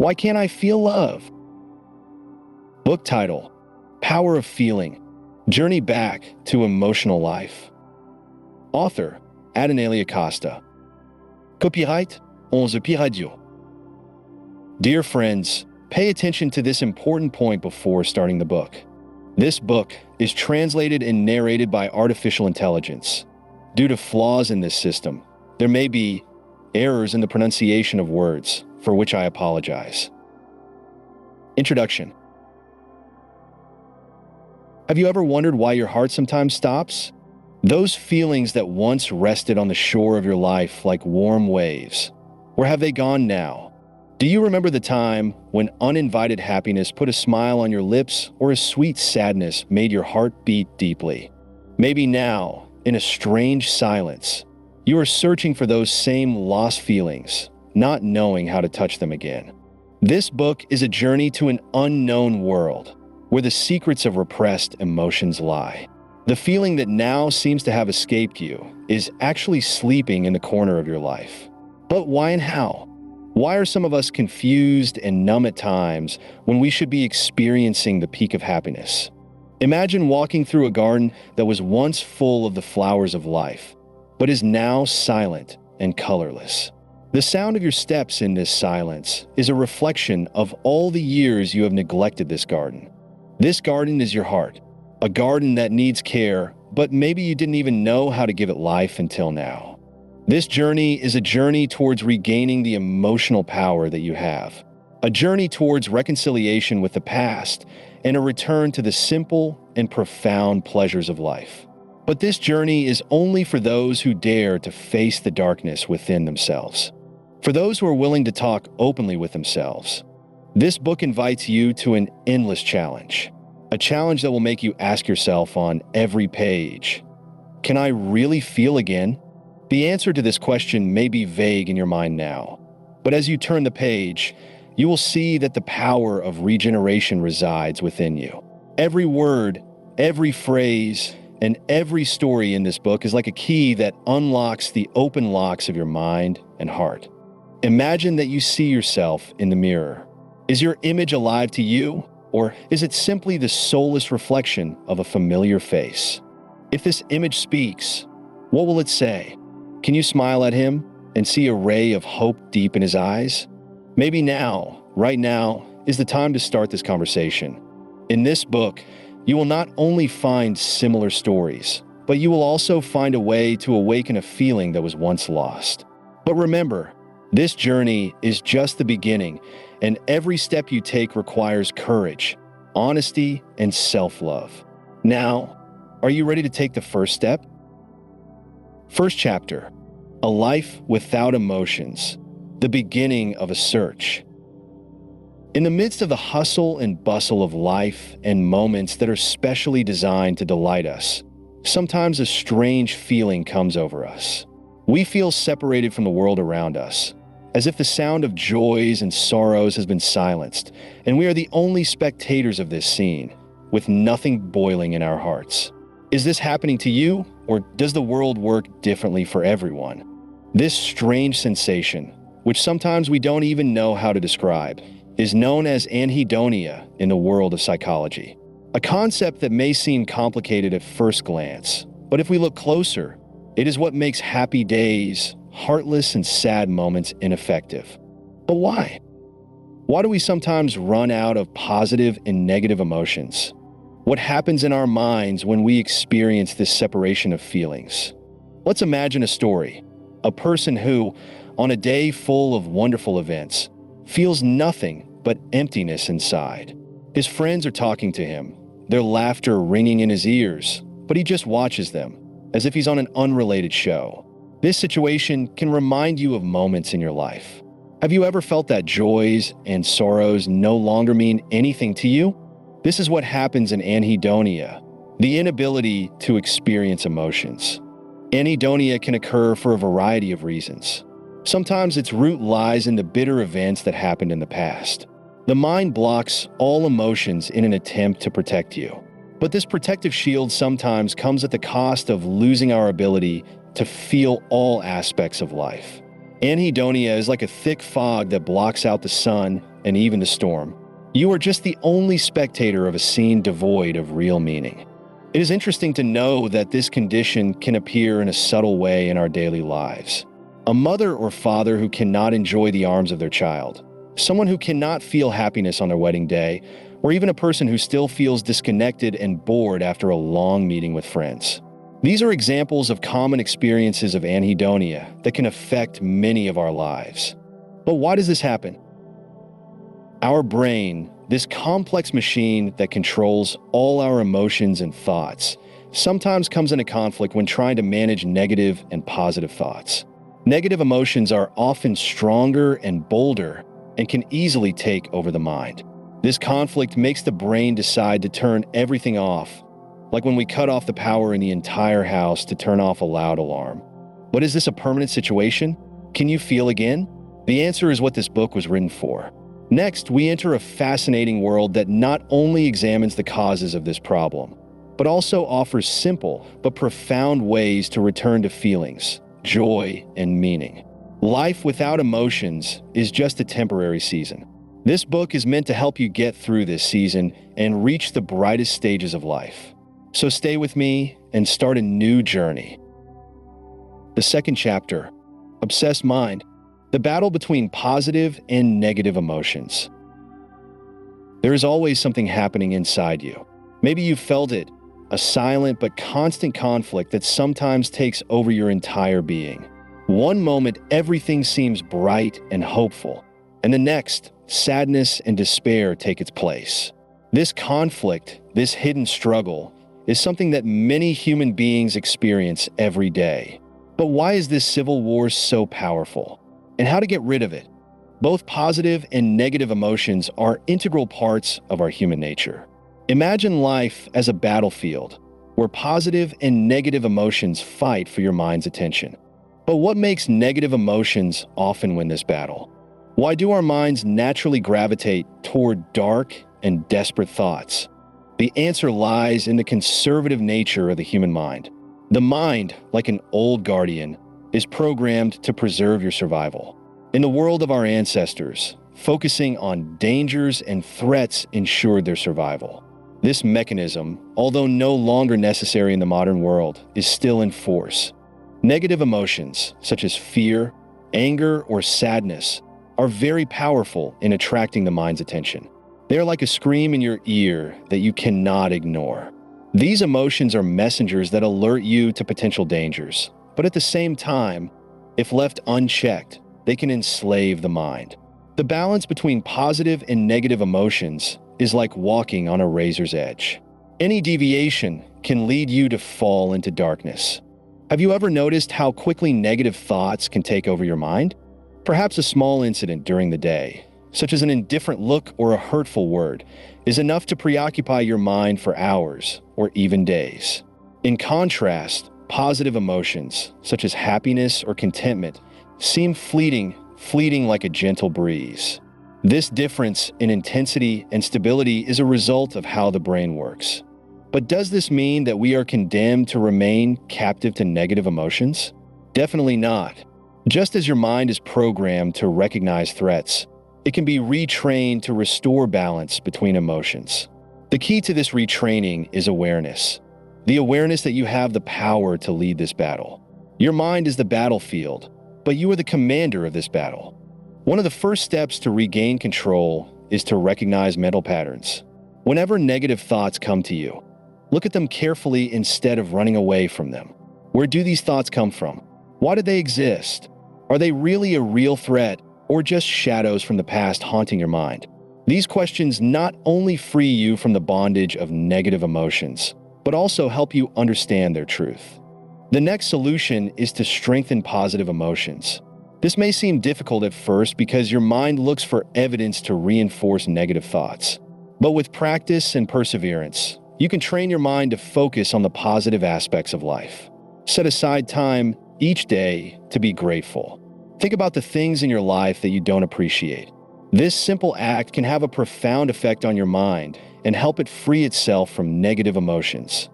Why can't I feel love? Book title: Power of Feeling, Journey Back to Emotional Life. Author: Adenelia Costa. Copyright: Onze Radio. Dear friends, pay attention to this important point before starting the book. This book is translated and narrated by artificial intelligence. Due to flaws in this system, there may be errors in the pronunciation of words, for which I apologize. Introduction. Have you ever wondered why your heart sometimes stops? Those feelings that once rested on the shore of your life like warm waves, where have they gone now? Do you remember the time when uninvited happiness put a smile on your lips or a sweet sadness made your heart beat deeply? Maybe now, in a strange silence, you are searching for those same lost feelings, not knowing how to touch them again. This book is a journey to an unknown world, where the secrets of repressed emotions lie. The feeling that now seems to have escaped you is actually sleeping in the corner of your life. But why and how? Why are some of us confused and numb at times when we should be experiencing the peak of happiness? Imagine walking through a garden that was once full of the flowers of life, but is now silent and colorless. The sound of your steps in this silence is a reflection of all the years you have neglected this garden. This garden is your heart, a garden that needs care, but maybe you didn't even know how to give it life until now. This journey is a journey towards regaining the emotional power that you have, a journey towards reconciliation with the past, and a return to the simple and profound pleasures of life. But this journey is only for those who dare to face the darkness within themselves. For those who are willing to talk openly with themselves, this book invites you to an endless challenge. A challenge that will make you ask yourself on every page, can I really feel again? The answer to this question may be vague in your mind now, but as you turn the page, you will see that the power of regeneration resides within you. Every word, every phrase, and every story in this book is like a key that unlocks the open locks of your mind and heart. Imagine that you see yourself in the mirror. Is your image alive to you, or is it simply the soulless reflection of a familiar face? If this image speaks, what will it say? Can you smile at him and see a ray of hope deep in his eyes? Maybe now, right now, is the time to start this conversation. In this book, you will not only find similar stories, but you will also find a way to awaken a feeling that was once lost. But remember, this journey is just the beginning, and every step you take requires courage, honesty, and self-love. Now, are you ready to take the first step? First chapter: A Life Without Emotions, the beginning of a search. In the midst of the hustle and bustle of life and moments that are specially designed to delight us, sometimes a strange feeling comes over us. We feel separated from the world around us, as if the sound of joys and sorrows has been silenced, and we are the only spectators of this scene, with nothing boiling in our hearts. Is this happening to you, or does the world work differently for everyone? This strange sensation, which sometimes we don't even know how to describe, is known as anhedonia in the world of psychology. A concept that may seem complicated at first glance, but if we look closer, it is what makes happy days, heartless and sad moments ineffective. But why? Why do we sometimes run out of positive and negative emotions? What happens in our minds when we experience this separation of feelings? Let's imagine a story. A person who, on a day full of wonderful events, feels nothing but emptiness inside. His friends are talking to him, their laughter ringing in his ears, but he just watches them, as if he's on an unrelated show. This situation can remind you of moments in your life. Have you ever felt that joys and sorrows no longer mean anything to you? This is what happens in anhedonia, the inability to experience emotions. Anhedonia can occur for a variety of reasons. Sometimes its root lies in the bitter events that happened in the past. The mind blocks all emotions in an attempt to protect you. But this protective shield sometimes comes at the cost of losing our ability to feel all aspects of life. Anhedonia is like a thick fog that blocks out the sun and even the storm. You are just the only spectator of a scene devoid of real meaning. It is interesting to know that this condition can appear in a subtle way in our daily lives. A mother or father who cannot enjoy the arms of their child, someone who cannot feel happiness on their wedding day, or even a person who still feels disconnected and bored after a long meeting with friends. These are examples of common experiences of anhedonia that can affect many of our lives. But why does this happen? Our brain, this complex machine that controls all our emotions and thoughts, sometimes comes into conflict when trying to manage negative and positive thoughts. Negative emotions are often stronger and bolder and can easily take over the mind. This conflict makes the brain decide to turn everything off, like when we cut off the power in the entire house to turn off a loud alarm. But is this a permanent situation? Can you feel again? The answer is what this book was written for. Next, we enter a fascinating world that not only examines the causes of this problem, but also offers simple but profound ways to return to feelings, joy, and meaning. Life without emotions is just a temporary season. This book is meant to help you get through this season and reach the brightest stages of life. So stay with me and start a new journey. The second chapter, Obsessed Mind, the battle between positive and negative emotions. There is always something happening inside you. Maybe you've felt it, a silent but constant conflict that sometimes takes over your entire being. One moment, everything seems bright and hopeful, and the next, sadness and despair take its place. This conflict, this hidden struggle, is something that many human beings experience every day. But why is this civil war so powerful? And how to get rid of it? Both positive and negative emotions are integral parts of our human nature. Imagine life as a battlefield where positive and negative emotions fight for your mind's attention. But what makes negative emotions often win this battle? Why do our minds naturally gravitate toward dark and desperate thoughts? The answer lies in the conservative nature of the human mind. The mind, like an old guardian, is programmed to preserve your survival. In the world of our ancestors, focusing on dangers and threats ensured their survival. This mechanism, although no longer necessary in the modern world, is still in force. Negative emotions, such as fear, anger, or sadness, are very powerful in attracting the mind's attention. They are like a scream in your ear that you cannot ignore. These emotions are messengers that alert you to potential dangers, but at the same time, if left unchecked, they can enslave the mind. The balance between positive and negative emotions is like walking on a razor's edge. Any deviation can lead you to fall into darkness. Have you ever noticed how quickly negative thoughts can take over your mind? Perhaps a small incident during the day, such as an indifferent look or a hurtful word, is enough to preoccupy your mind for hours or even days. In contrast, positive emotions, such as happiness or contentment, seem fleeting like a gentle breeze. This difference in intensity and stability is a result of how the brain works. But does this mean that we are condemned to remain captive to negative emotions? Definitely not. Just as your mind is programmed to recognize threats, it can be retrained to restore balance between emotions. The key to this retraining is awareness. The awareness that you have the power to lead this battle. Your mind is the battlefield, but you are the commander of this battle. One of the first steps to regain control is to recognize mental patterns. Whenever negative thoughts come to you, look at them carefully instead of running away from them. Where do these thoughts come from? Why do they exist? Are they really a real threat or just shadows from the past haunting your mind? These questions not only free you from the bondage of negative emotions, but also help you understand their truth. The next solution is to strengthen positive emotions. This may seem difficult at first because your mind looks for evidence to reinforce negative thoughts. But with practice and perseverance, you can train your mind to focus on the positive aspects of life. Set aside time each day to be grateful. Think about the things in your life that you don't appreciate. This simple act can have a profound effect on your mind and help it free itself from negative emotions.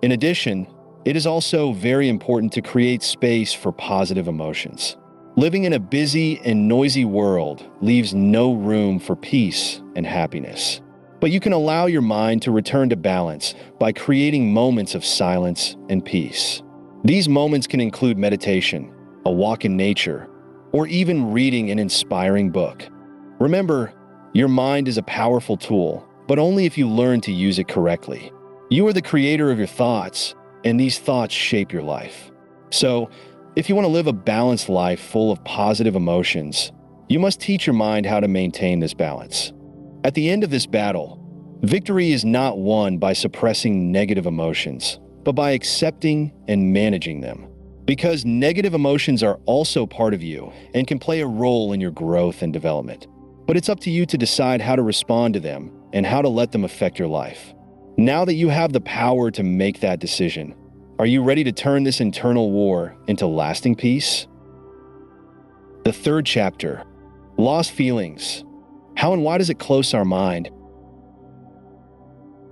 In addition, it is also very important to create space for positive emotions. Living in a busy and noisy world leaves no room for peace and happiness. But you can allow your mind to return to balance by creating moments of silence and peace. These moments can include meditation, a walk in nature, or even reading an inspiring book. Remember, your mind is a powerful tool, but only if you learn to use it correctly. You are the creator of your thoughts, and these thoughts shape your life. So, if you want to live a balanced life full of positive emotions, you must teach your mind how to maintain this balance. At the end of this battle, victory is not won by suppressing negative emotions, but by accepting and managing them. Because negative emotions are also part of you and can play a role in your growth and development. But it's up to you to decide how to respond to them and how to let them affect your life. Now that you have the power to make that decision, are you ready to turn this internal war into lasting peace? The third chapter, Lost Feelings. How and why does it close our mind?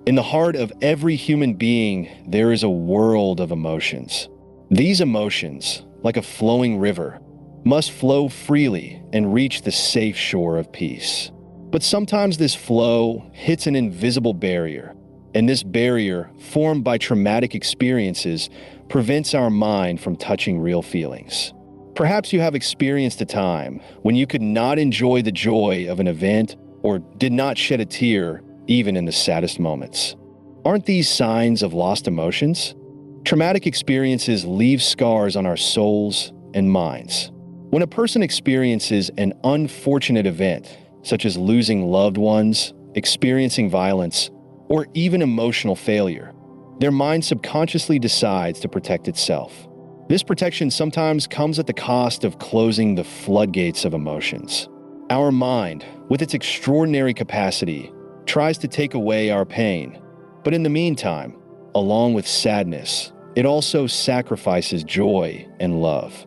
In the heart of every human being, there is a world of emotions. These emotions, like a flowing river, must flow freely and reach the safe shore of peace. But sometimes this flow hits an invisible barrier, and this barrier, formed by traumatic experiences, prevents our mind from touching real feelings. Perhaps you have experienced a time when you could not enjoy the joy of an event or did not shed a tear even in the saddest moments. Aren't these signs of lost emotions? Traumatic experiences leave scars on our souls and minds. When a person experiences an unfortunate event, such as losing loved ones, experiencing violence, or even emotional failure, their mind subconsciously decides to protect itself. This protection sometimes comes at the cost of closing the floodgates of emotions. Our mind, with its extraordinary capacity, tries to take away our pain, but in the meantime, along with sadness, it also sacrifices joy and love.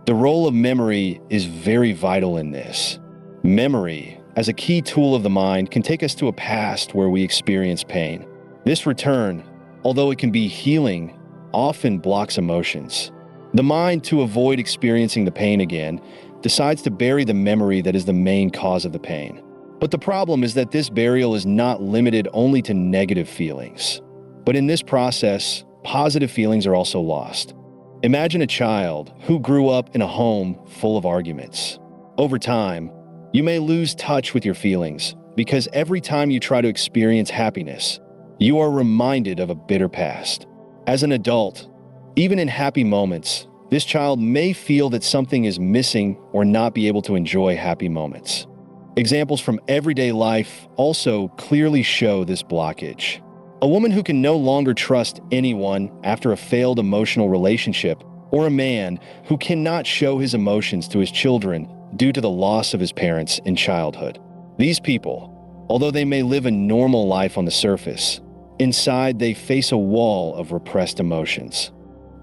The role of memory is very vital in this. Memory, as a key tool of the mind, can take us to a past where we experience pain. This return, although it can be healing, often blocks emotions. The mind, to avoid experiencing the pain again, decides to bury the memory that is the main cause of the pain. But the problem is that this burial is not limited only to negative feelings. But in this process, positive feelings are also lost. Imagine a child who grew up in a home full of arguments. Over time, you may lose touch with your feelings because every time you try to experience happiness, you are reminded of a bitter past. As an adult, even in happy moments, this child may feel that something is missing or not be able to enjoy happy moments. Examples from everyday life also clearly show this blockage. A woman who can no longer trust anyone after a failed emotional relationship, or a man who cannot show his emotions to his children due to the loss of his parents in childhood. These people, although they may live a normal life on the surface, inside they face a wall of repressed emotions.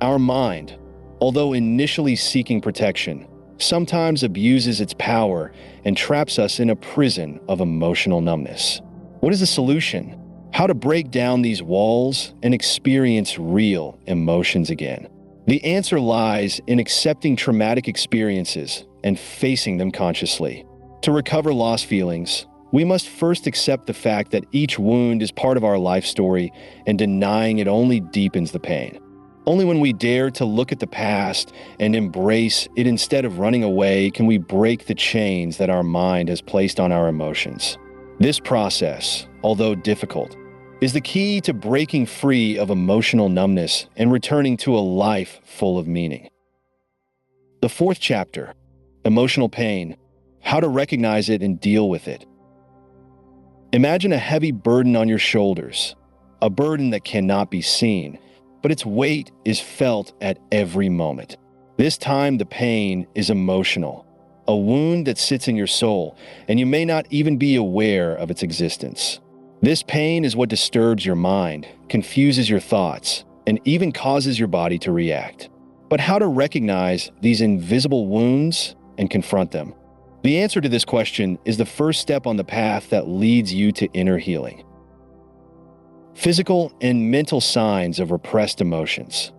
Our mind, although initially seeking protection, sometimes abuses its power and traps us in a prison of emotional numbness. What is the solution? How to break down these walls and experience real emotions again? The answer lies in accepting traumatic experiences and facing them consciously. To recover lost feelings, we must first accept the fact that each wound is part of our life story, and denying it only deepens the pain. Only when we dare to look at the past and embrace it instead of running away can we break the chains that our mind has placed on our emotions. This process, although difficult, is the key to breaking free of emotional numbness and returning to a life full of meaning. The fourth chapter, Emotional Pain, How to Recognize It and Deal with It. Imagine a heavy burden on your shoulders, a burden that cannot be seen, but its weight is felt at every moment. This time the pain is emotional, a wound that sits in your soul, and you may not even be aware of its existence. This pain is what disturbs your mind, confuses your thoughts, and even causes your body to react. But how to recognize these invisible wounds and confront them? The answer to this question is the first step on the path that leads you to inner healing. Physical and mental signs of repressed emotions.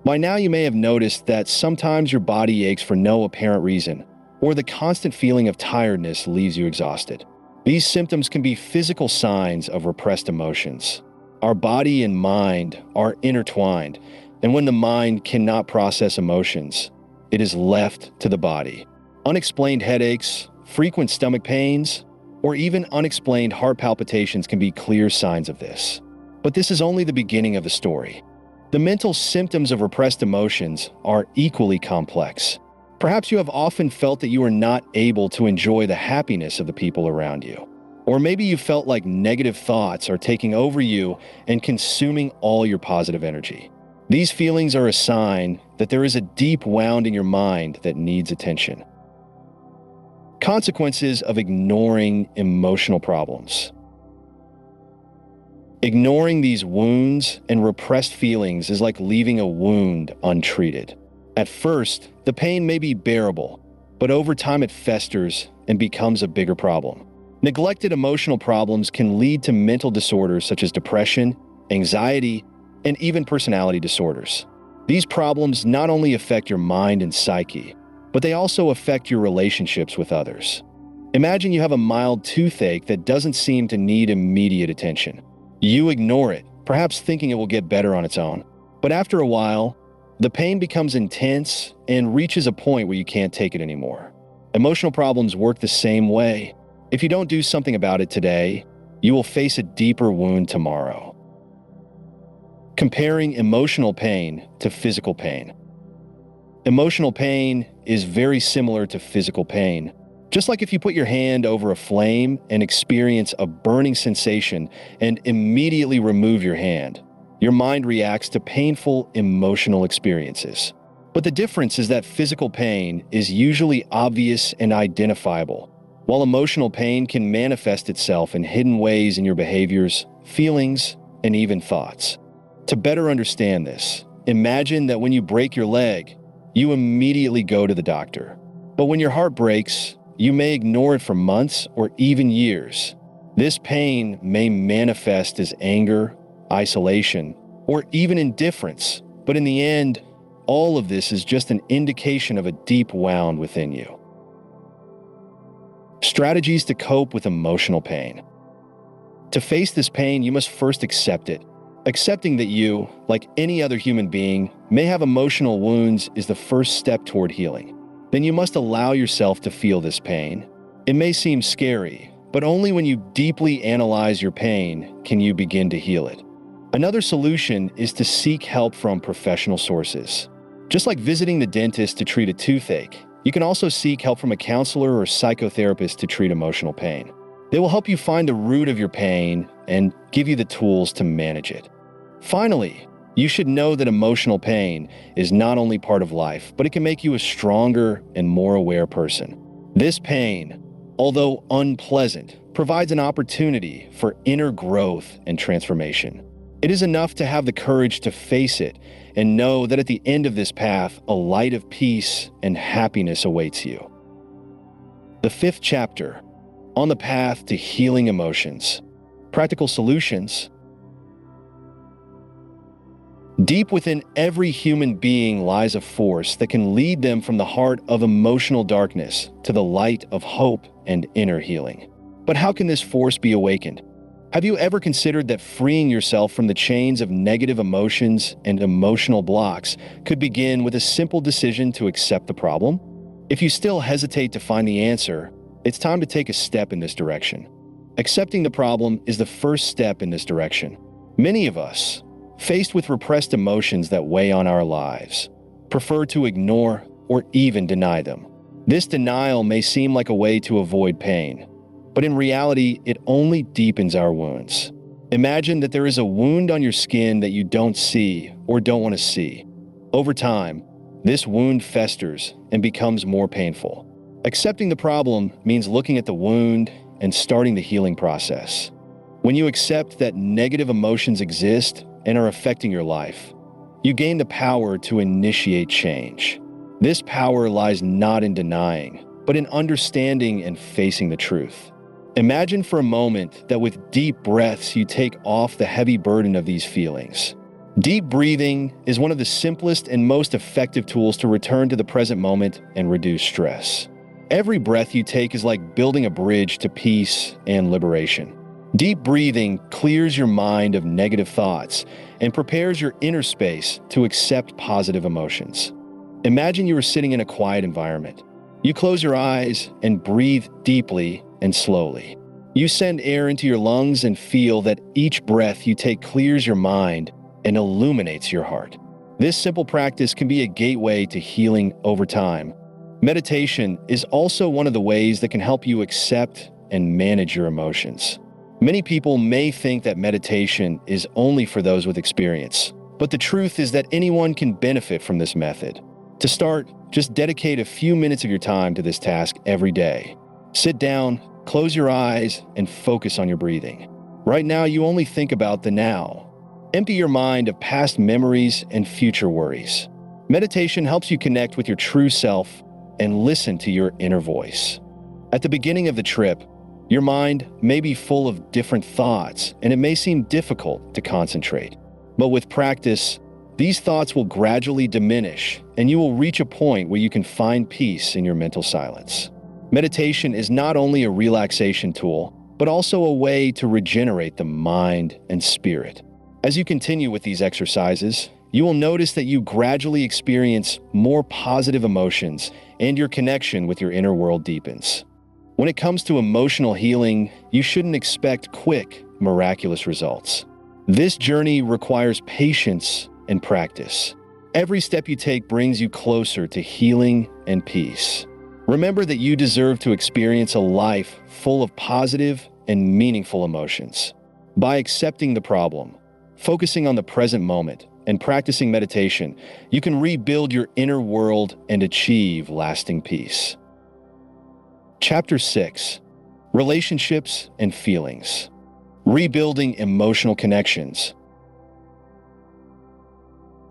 By now, you may have noticed that sometimes your body aches for no apparent reason, or the constant feeling of tiredness leaves you exhausted. These symptoms can be physical signs of repressed emotions. Our body and mind are intertwined, and when the mind cannot process emotions, it is left to the body. Unexplained headaches, frequent stomach pains, or even unexplained heart palpitations can be clear signs of this. But this is only the beginning of the story. The mental symptoms of repressed emotions are equally complex. Perhaps you have often felt that you are not able to enjoy the happiness of the people around you. Or maybe you felt like negative thoughts are taking over you and consuming all your positive energy. These feelings are a sign that there is a deep wound in your mind that needs attention. Consequences of ignoring emotional problems. Ignoring these wounds and repressed feelings is like leaving a wound untreated. At first, the pain may be bearable, but over time it festers and becomes a bigger problem. Neglected emotional problems can lead to mental disorders such as depression, anxiety, and even personality disorders. These problems not only affect your mind and psyche, but they also affect your relationships with others. Imagine you have a mild toothache that doesn't seem to need immediate attention. You ignore it, perhaps thinking it will get better on its own. But after a while, the pain becomes intense and reaches a point where you can't take it anymore. Emotional problems work the same way. If you don't do something about it today, you will face a deeper wound tomorrow. Comparing emotional pain to physical pain. Emotional pain is very similar to physical pain. Just like if you put your hand over a flame and experience a burning sensation and immediately remove your hand, your mind reacts to painful emotional experiences. But the difference is that physical pain is usually obvious and identifiable, while emotional pain can manifest itself in hidden ways in your behaviors, feelings, and even thoughts. To better understand this, imagine that when you break your leg, you immediately go to the doctor. But when your heart breaks, you may ignore it for months or even years. This pain may manifest as anger, isolation, or even indifference, but in the end, all of this is just an indication of a deep wound within you. Strategies to cope with emotional pain. To face this pain, you must first accept it. Accepting that you, like any other human being, may have emotional wounds is the first step toward healing. Then you must allow yourself to feel this pain. It may seem scary, but only when you deeply analyze your pain can you begin to heal it. Another solution is to seek help from professional sources. Just like visiting the dentist to treat a toothache, you can also seek help from a counselor or psychotherapist to treat emotional pain. They will help you find the root of your pain and give you the tools to manage it. Finally, you should know that emotional pain is not only part of life, but it can make you a stronger and more aware person. This pain, although unpleasant, provides an opportunity for inner growth and transformation. It is enough to have the courage to face it and know that at the end of this path, a light of peace and happiness awaits you. The fifth chapter, on the path to healing emotions. Practical solutions. Deep within every human being lies a force that can lead them from the heart of emotional darkness to the light of hope and inner healing. But how can this force be awakened? Have you ever considered that freeing yourself from the chains of negative emotions and emotional blocks could begin with a simple decision to accept the problem? If you still hesitate to find the answer, it's time to take a step in this direction. Accepting the problem is the first step in this direction. Many of us, faced with repressed emotions that weigh on our lives, prefer to ignore or even deny them. This denial may seem like a way to avoid pain, but in reality, it only deepens our wounds. Imagine that there is a wound on your skin that you don't see or don't want to see. Over time, this wound festers and becomes more painful. Accepting the problem means looking at the wound and starting the healing process. When you accept that negative emotions exist and are affecting your life, you gain the power to initiate change. This power lies not in denying, but in understanding and facing the truth. Imagine for a moment that with deep breaths you take off the heavy burden of these feelings. Deep breathing is one of the simplest and most effective tools to return to the present moment and reduce stress. Every breath you take is like building a bridge to peace and liberation. Deep breathing clears your mind of negative thoughts and prepares your inner space to accept positive emotions. Imagine you are sitting in a quiet environment. You close your eyes and breathe deeply and slowly. You send air into your lungs and feel that each breath you take clears your mind and illuminates your heart. This simple practice can be a gateway to healing over time. Meditation is also one of the ways that can help you accept and manage your emotions. Many people may think that meditation is only for those with experience, but the truth is that anyone can benefit from this method. To start, just dedicate a few minutes of your time to this task every day. Sit down, close your eyes, and focus on your breathing. Right now, you only think about the now. Empty your mind of past memories and future worries. Meditation helps you connect with your true self and listen to your inner voice. At the beginning of the trip, your mind may be full of different thoughts, and it may seem difficult to concentrate. But with practice, these thoughts will gradually diminish, and you will reach a point where you can find peace in your mental silence. Meditation is not only a relaxation tool, but also a way to regenerate the mind and spirit. As you continue with these exercises, you will notice that you gradually experience more positive emotions and your connection with your inner world deepens. When it comes to emotional healing, you shouldn't expect quick, miraculous results. This journey requires patience and practice. Every step you take brings you closer to healing and peace. Remember that you deserve to experience a life full of positive and meaningful emotions. By accepting the problem, focusing on the present moment, and practicing meditation, you can rebuild your inner world and achieve lasting peace. Chapter 6: Relationships and Feelings. Rebuilding emotional connections.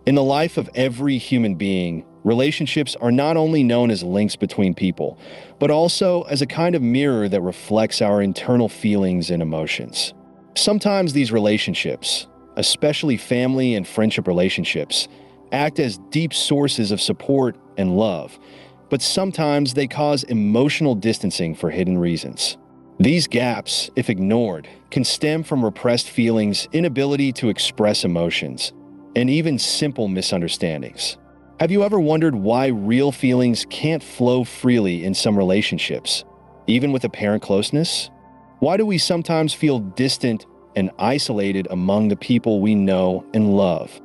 In the life of every human being, relationships are not only known as links between people, but also as a kind of mirror that reflects our internal feelings and emotions. Sometimes these relationships, especially family and friendship relationships, act as deep sources of support and love, but sometimes they cause emotional distancing for hidden reasons. These gaps, if ignored, can stem from repressed feelings, inability to express emotions, and even simple misunderstandings. Have you ever wondered why real feelings can't flow freely in some relationships, even with apparent closeness? Why do we sometimes feel distant and isolated among the people we know and love?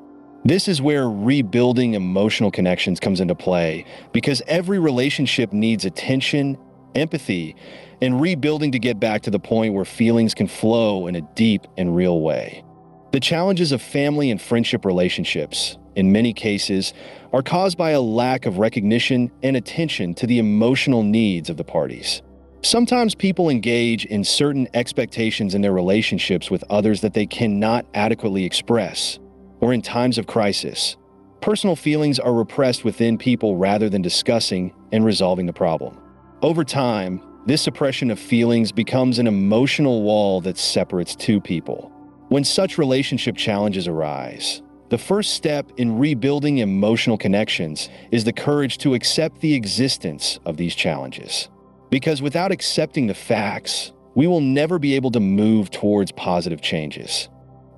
This is where rebuilding emotional connections comes into play, because every relationship needs attention, empathy, and rebuilding to get back to the point where feelings can flow in a deep and real way. The challenges of family and friendship relationships, in many cases, are caused by a lack of recognition and attention to the emotional needs of the parties. Sometimes people engage in certain expectations in their relationships with others that they cannot adequately express, or in times of crisis, personal feelings are repressed within people rather than discussing and resolving the problem. Over time, this suppression of feelings becomes an emotional wall that separates two people. When such relationship challenges arise, the first step in rebuilding emotional connections is the courage to accept the existence of these challenges. Because without accepting the facts, we will never be able to move towards positive changes.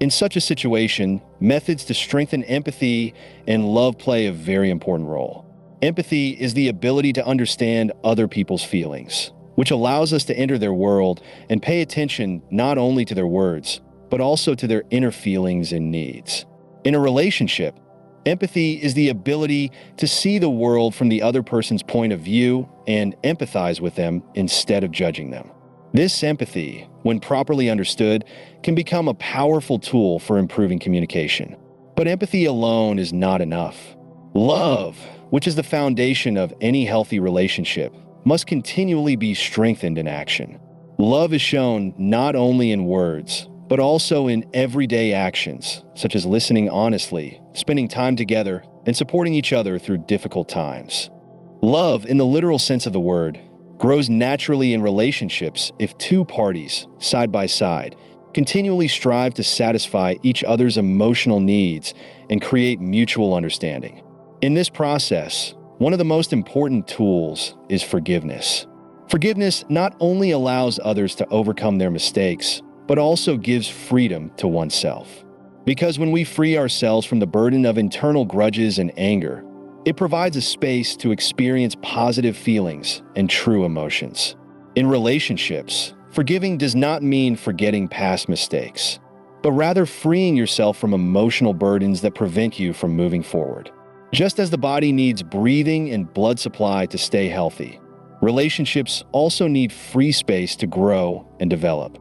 In such a situation, methods to strengthen empathy and love play a very important role. Empathy is the ability to understand other people's feelings, which allows us to enter their world and pay attention not only to their words, but also to their inner feelings and needs. In a relationship, empathy is the ability to see the world from the other person's point of view and empathize with them instead of judging them. This empathy, when properly understood, can become a powerful tool for improving communication. But empathy alone is not enough. Love, which is the foundation of any healthy relationship, must continually be strengthened in action. Love is shown not only in words, but also in everyday actions, such as listening honestly, spending time together, and supporting each other through difficult times. Love, in the literal sense of the word, grows naturally in relationships if two parties, side by side, Continually strive to satisfy each other's emotional needs and create mutual understanding. In this process, one of the most important tools is forgiveness. Forgiveness not only allows others to overcome their mistakes, but also gives freedom to oneself. Because when we free ourselves from the burden of internal grudges and anger, it provides a space to experience positive feelings and true emotions. In relationships, forgiving does not mean forgetting past mistakes, but rather freeing yourself from emotional burdens that prevent you from moving forward. Just as the body needs breathing and blood supply to stay healthy, relationships also need free space to grow and develop.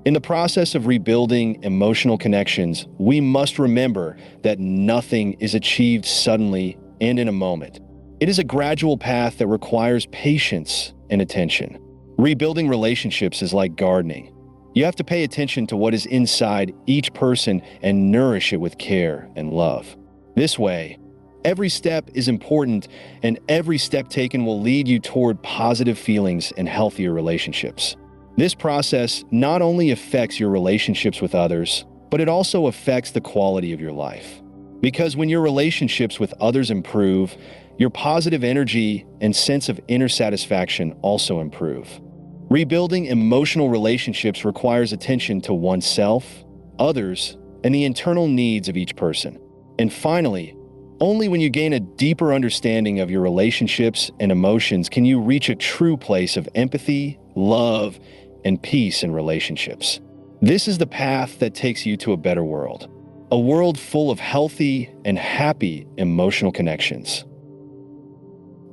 In the process of rebuilding emotional connections, we must remember that nothing is achieved suddenly and in a moment. It is a gradual path that requires patience and attention. Rebuilding relationships is like gardening. You have to pay attention to what is inside each person and nourish it with care and love. This way, every step is important, and every step taken will lead you toward positive feelings and healthier relationships. This process not only affects your relationships with others, but it also affects the quality of your life. Because when your relationships with others improve, your positive energy and sense of inner satisfaction also improve. Rebuilding emotional relationships requires attention to oneself, others, and the internal needs of each person. And finally, only when you gain a deeper understanding of your relationships and emotions can you reach a true place of empathy, love, and peace in relationships. This is the path that takes you to a better world. A world full of healthy and happy emotional connections.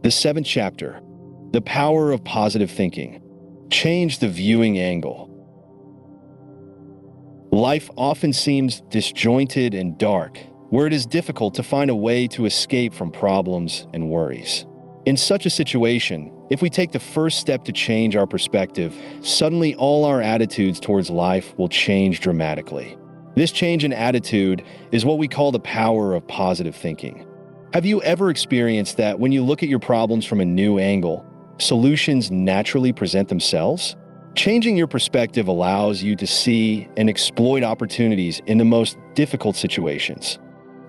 The 7th chapter, The Power of Positive Thinking. Change the viewing angle. Life often seems disjointed and dark, where it is difficult to find a way to escape from problems and worries. In such a situation, if we take the first step to change our perspective, suddenly all our attitudes towards life will change dramatically. This change in attitude is what we call the power of positive thinking. Have you ever experienced that when you look at your problems from a new angle, solutions naturally present themselves? Changing your perspective allows you to see and exploit opportunities in the most difficult situations.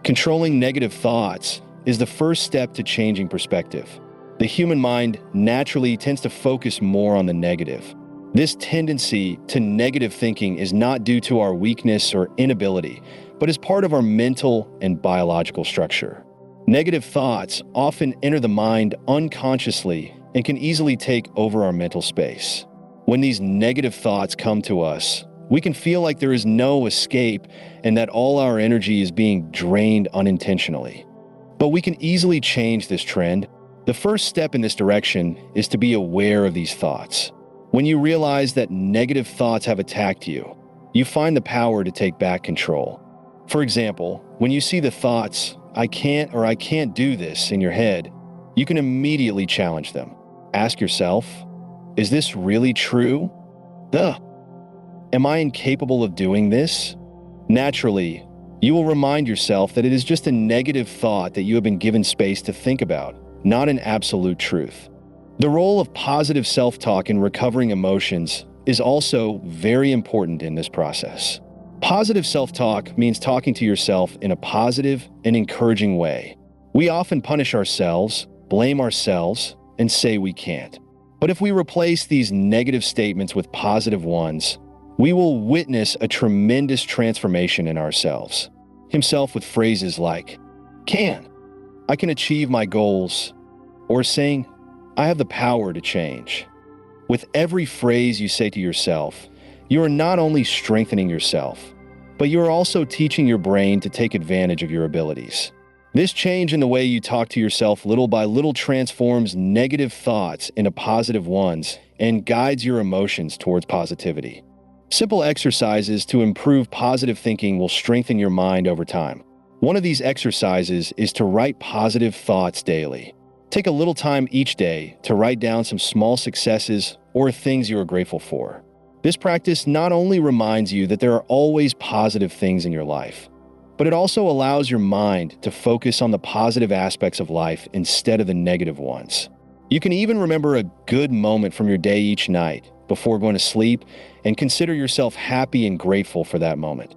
Controlling negative thoughts is the first step to changing perspective. The human mind naturally tends to focus more on the negative. This tendency to negative thinking is not due to our weakness or inability, but is part of our mental and biological structure. Negative thoughts often enter the mind unconsciously and can easily take over our mental space. When these negative thoughts come to us, we can feel like there is no escape and that all our energy is being drained unintentionally. But we can easily change this trend. The first step in this direction is to be aware of these thoughts. When you realize that negative thoughts have attacked you, you find the power to take back control. For example, when you see the thoughts, "I can't" or "I can't do this" in your head, you can immediately challenge them. Ask yourself, is this really true? Am I incapable of doing this? Naturally, you will remind yourself that it is just a negative thought that you have been given space to think about, not an absolute truth. The role of positive self-talk in recovering emotions is also very important in this process. Positive self-talk means talking to yourself in a positive and encouraging way. We often punish ourselves, blame ourselves, and say we can't. But if we replace these negative statements with positive ones, we will witness a tremendous transformation in ourselves. Himself with phrases like, "can," "I can achieve my goals," or saying, "I have the power to change." With every phrase you say to yourself, you are not only strengthening yourself, but you are also teaching your brain to take advantage of your abilities. This change in the way you talk to yourself little by little transforms negative thoughts into positive ones and guides your emotions towards positivity. Simple exercises to improve positive thinking will strengthen your mind over time. One of these exercises is to write positive thoughts daily. Take a little time each day to write down some small successes or things you are grateful for. This practice not only reminds you that there are always positive things in your life, but it also allows your mind to focus on the positive aspects of life instead of the negative ones. You can even remember a good moment from your day each night before going to sleep and consider yourself happy and grateful for that moment.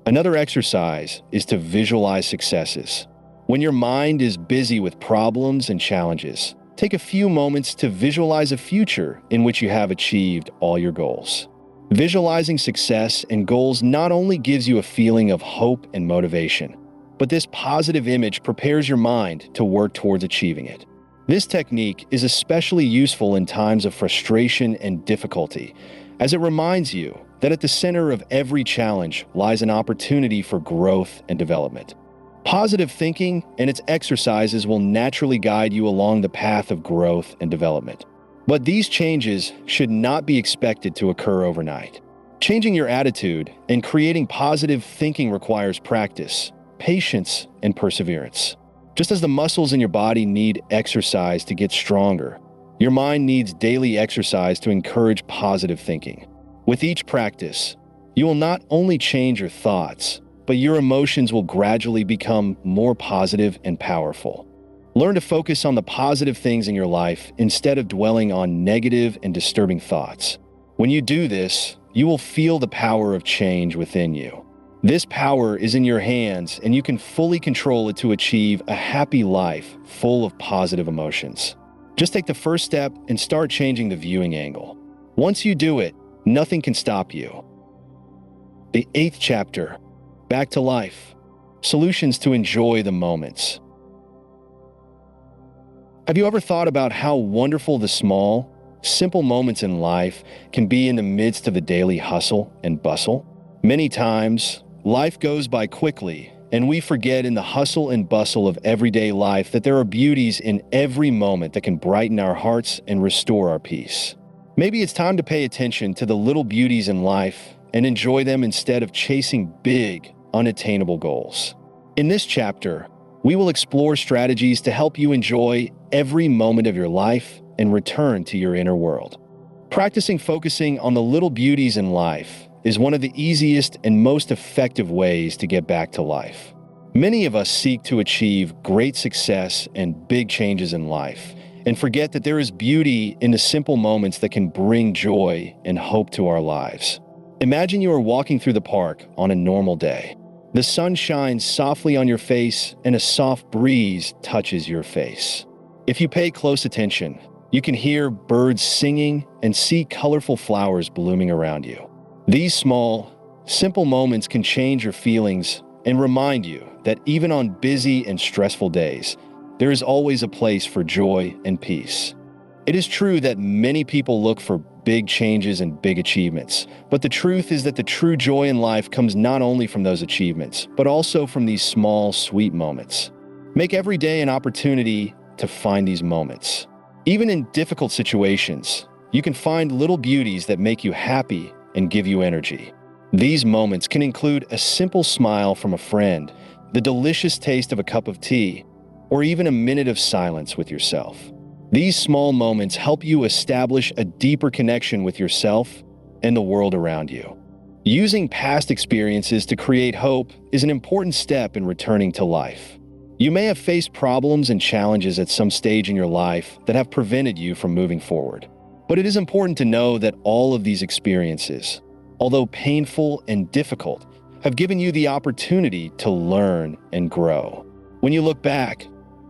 Another exercise is to visualize successes. When your mind is busy with problems and challenges, take a few moments to visualize a future in which you have achieved all your goals. Visualizing success and goals not only gives you a feeling of hope and motivation, but this positive image prepares your mind to work towards achieving it. This technique is especially useful in times of frustration and difficulty, as it reminds you that at the center of every challenge lies an opportunity for growth and development. Positive thinking and its exercises will naturally guide you along the path of growth and development. But these changes should not be expected to occur overnight. Changing your attitude and creating positive thinking requires practice, patience, and perseverance. Just as the muscles in your body need exercise to get stronger, your mind needs daily exercise to encourage positive thinking. With each practice, you will not only change your thoughts, but your emotions will gradually become more positive and powerful. Learn to focus on the positive things in your life instead of dwelling on negative and disturbing thoughts. When you do this, you will feel the power of change within you. This power is in your hands, and you can fully control it to achieve a happy life full of positive emotions. Just take the first step and start changing the viewing angle. Once you do it, nothing can stop you. The 8th chapter, Back to Life. Solutions to enjoy the moments. Have you ever thought about how wonderful the small, simple moments in life can be in the midst of the daily hustle and bustle? Many times, life goes by quickly, and we forget in the hustle and bustle of everyday life that there are beauties in every moment that can brighten our hearts and restore our peace. Maybe it's time to pay attention to the little beauties in life and enjoy them instead of chasing big, unattainable goals. In this chapter, we will explore strategies to help you enjoy every moment of your life and return to your inner world. Practicing focusing on the little beauties in life is one of the easiest and most effective ways to get back to life. Many of us seek to achieve great success and big changes in life, and forget that there is beauty in the simple moments that can bring joy and hope to our lives. Imagine you are walking through the park on a normal day. The sun shines softly on your face, and a soft breeze touches your face. If you pay close attention, you can hear birds singing and see colorful flowers blooming around you. These small, simple moments can change your feelings and remind you that even on busy and stressful days, there is always a place for joy and peace. It is true that many people look for big changes and big achievements, but the truth is that the true joy in life comes not only from those achievements, but also from these small, sweet moments. Make every day an opportunity to find these moments. Even in difficult situations, you can find little beauties that make you happy and give you energy. These moments can include a simple smile from a friend, the delicious taste of a cup of tea, or even a minute of silence with yourself. These small moments help you establish a deeper connection with yourself and the world around you. Using past experiences to create hope is an important step in returning to life. You may have faced problems and challenges at some stage in your life that have prevented you from moving forward. But it is important to know that all of these experiences, although painful and difficult, have given you the opportunity to learn and grow. When you look back,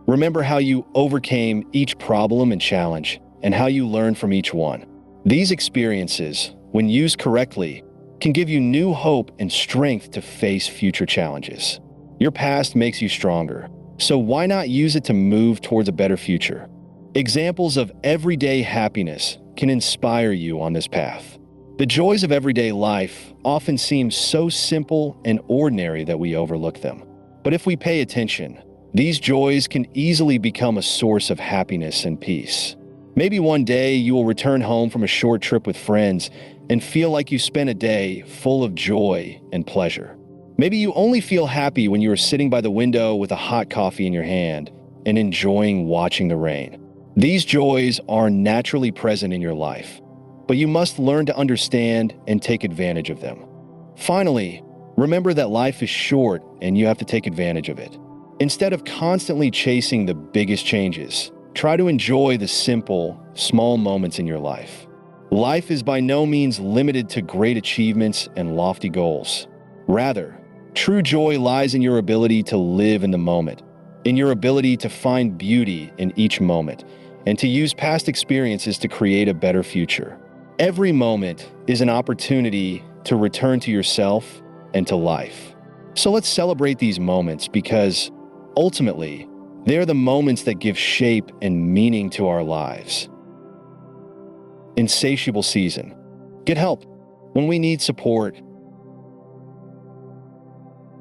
remember how you overcame each problem and challenge and how you learned from each one. These experiences, when used correctly, can give you new hope and strength to face future challenges. Your past makes you stronger, so why not use it to move towards a better future? Examples of everyday happiness can inspire you on this path. The joys of everyday life often seem so simple and ordinary that we overlook them. But if we pay attention, these joys can easily become a source of happiness and peace. Maybe one day you will return home from a short trip with friends and feel like you spent a day full of joy and pleasure. Maybe you only feel happy when you are sitting by the window with a hot coffee in your hand and enjoying watching the rain. These joys are naturally present in your life, but you must learn to understand and take advantage of them. Finally, remember that life is short and you have to take advantage of it. Instead of constantly chasing the biggest changes, try to enjoy the simple, small moments in your life. Life is by no means limited to great achievements and lofty goals. Rather, true joy lies in your ability to live in the moment, in your ability to find beauty in each moment, and to use past experiences to create a better future. Every moment is an opportunity to return to yourself and to life. So let's celebrate these moments because, ultimately, they're the moments that give shape and meaning to our lives. Insatiable season. Get help when we need support.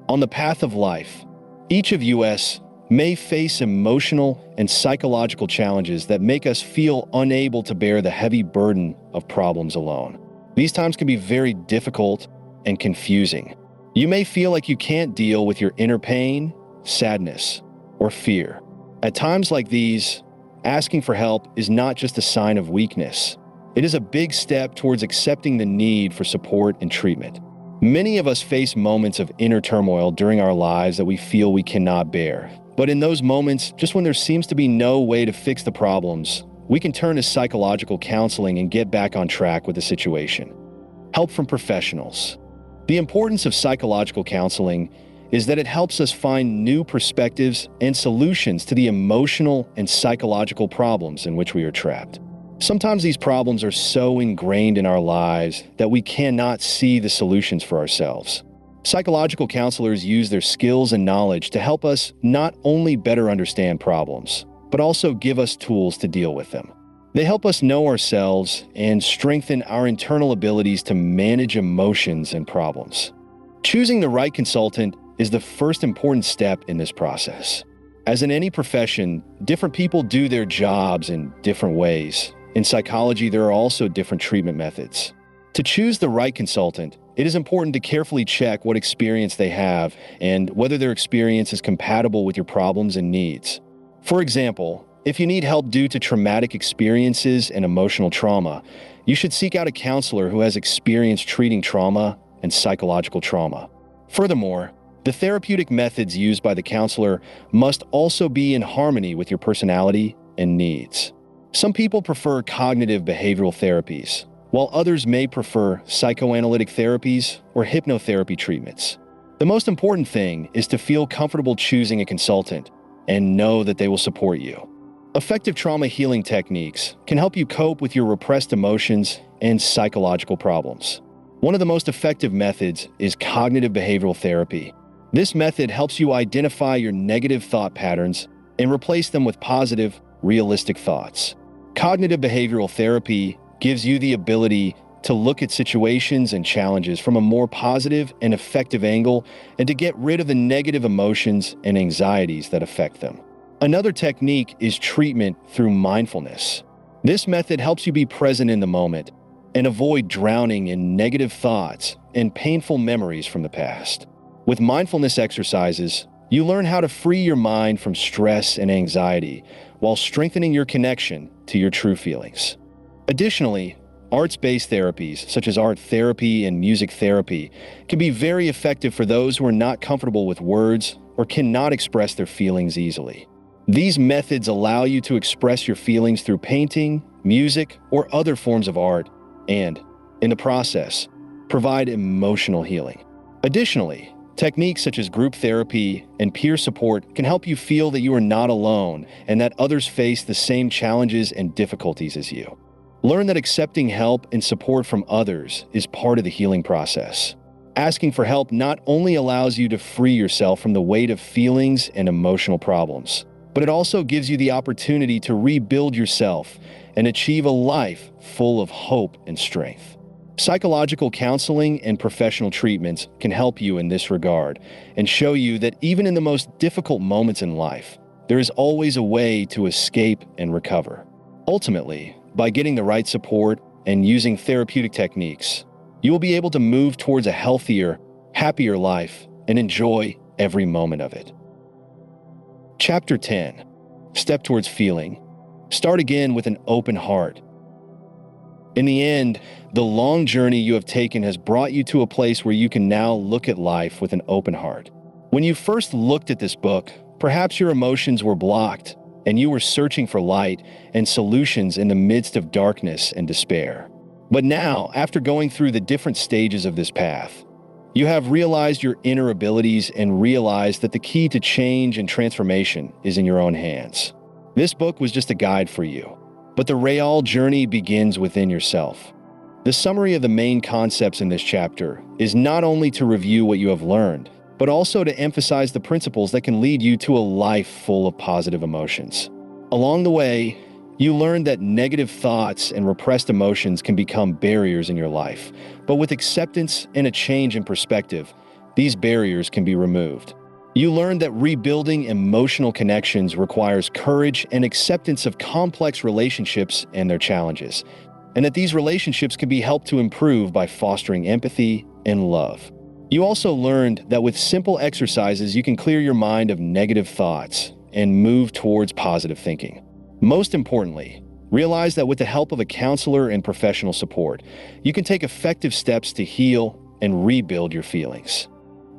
On the path of life, each of us may face emotional and psychological challenges that make us feel unable to bear the heavy burden of problems alone. These times can be very difficult and confusing. You may feel like you can't deal with your inner pain, sadness, or fear. At times like these, asking for help is not just a sign of weakness. It is a big step towards accepting the need for support and treatment. Many of us face moments of inner turmoil during our lives that we feel we cannot bear. But in those moments, just when there seems to be no way to fix the problems, we can turn to psychological counseling and get back on track with the situation. Help from professionals. The importance of psychological counseling is that it helps us find new perspectives and solutions to the emotional and psychological problems in which we are trapped. Sometimes these problems are so ingrained in our lives that we cannot see the solutions for ourselves. Psychological counselors use their skills and knowledge to help us not only better understand problems, but also give us tools to deal with them. They help us know ourselves and strengthen our internal abilities to manage emotions and problems. Choosing the right consultant is the first important step in this process. As in any profession, different people do their jobs in different ways. In psychology, there are also different treatment methods. To choose the right consultant, it is important to carefully check what experience they have and whether their experience is compatible with your problems and needs. For example, if you need help due to traumatic experiences and emotional trauma, you should seek out a counselor who has experience treating trauma and psychological trauma. Furthermore, the therapeutic methods used by the counselor must also be in harmony with your personality and needs. Some people prefer cognitive behavioral therapies, while others may prefer psychoanalytic therapies or hypnotherapy treatments. The most important thing is to feel comfortable choosing a consultant and know that they will support you. Effective trauma healing techniques can help you cope with your repressed emotions and psychological problems. One of the most effective methods is cognitive behavioral therapy. This method helps you identify your negative thought patterns and replace them with positive, realistic thoughts. Cognitive behavioral therapy gives you the ability to look at situations and challenges from a more positive and effective angle and to get rid of the negative emotions and anxieties that affect them. Another technique is treatment through mindfulness. This method helps you be present in the moment and avoid drowning in negative thoughts and painful memories from the past. With mindfulness exercises, you learn how to free your mind from stress and anxiety while strengthening your connection to your true feelings. Additionally, arts-based therapies, such as art therapy and music therapy, can be very effective for those who are not comfortable with words or cannot express their feelings easily. These methods allow you to express your feelings through painting, music, or other forms of art, and, in the process, provide emotional healing. Additionally, techniques such as group therapy and peer support can help you feel that you are not alone and that others face the same challenges and difficulties as you. Learn that accepting help and support from others is part of the healing process. Asking for help not only allows you to free yourself from the weight of feelings and emotional problems, but it also gives you the opportunity to rebuild yourself and achieve a life full of hope and strength. Psychological counseling and professional treatments can help you in this regard and show you that even in the most difficult moments in life, there is always a way to escape and recover. Ultimately, by getting the right support and using therapeutic techniques, you will be able to move towards a healthier, happier life and enjoy every moment of it. Chapter 10. Step towards feeling. Start again with an open heart. In the end, the long journey you have taken has brought you to a place where you can now look at life with an open heart. When you first looked at this book, perhaps your emotions were blocked, and you were searching for light and solutions in the midst of darkness and despair. But now, after going through the different stages of this path, you have realized your inner abilities and realized that the key to change and transformation is in your own hands. This book was just a guide for you, but the real journey begins within yourself. The summary of the main concepts in this chapter is not only to review what you have learned, but also to emphasize the principles that can lead you to a life full of positive emotions. Along the way, you learn that negative thoughts and repressed emotions can become barriers in your life, but with acceptance and a change in perspective, these barriers can be removed. You learn that rebuilding emotional connections requires courage and acceptance of complex relationships and their challenges, and that these relationships can be helped to improve by fostering empathy and love. You also learned that with simple exercises, you can clear your mind of negative thoughts and move towards positive thinking. Most importantly, realize that with the help of a counselor and professional support, you can take effective steps to heal and rebuild your feelings.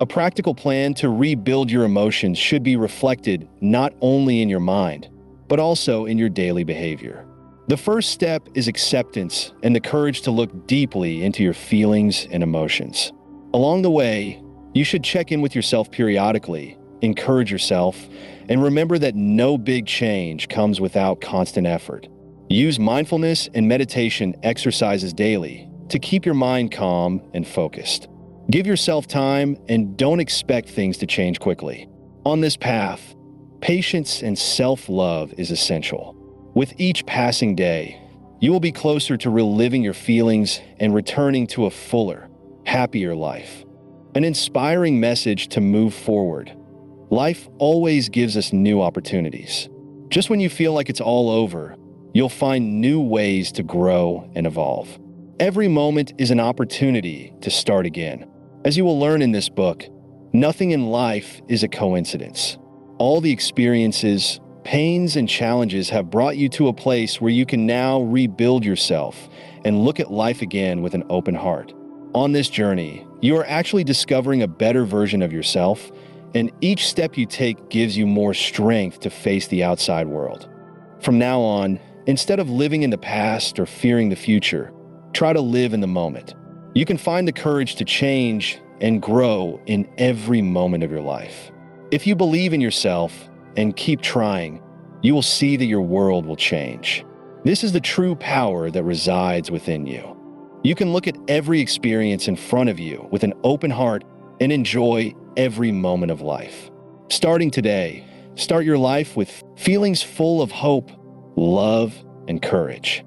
A practical plan to rebuild your emotions should be reflected not only in your mind, but also in your daily behavior. The first step is acceptance and the courage to look deeply into your feelings and emotions. Along the way, you should check in with yourself periodically, encourage yourself, and remember that no big change comes without constant effort. Use mindfulness and meditation exercises daily to keep your mind calm and focused. Give yourself time and don't expect things to change quickly. On this path, patience and self-love is essential. With each passing day, you will be closer to reliving your feelings and returning to a fuller, happier life. An inspiring message to move forward. Life always gives us new opportunities. Just when you feel like it's all over, you'll find new ways to grow and evolve. Every moment is an opportunity to start again. As you will learn in this book, nothing in life is a coincidence. All the experiences, pains, and challenges have brought you to a place where you can now rebuild yourself and look at life again with an open heart. On this journey, you are actually discovering a better version of yourself, and each step you take gives you more strength to face the outside world. From now on, instead of living in the past or fearing the future, try to live in the moment. You can find the courage to change and grow in every moment of your life. If you believe in yourself and keep trying, you will see that your world will change. This is the true power that resides within you. You can look at every experience in front of you with an open heart and enjoy every moment of life. Starting today, start your life with feelings full of hope, love, and courage.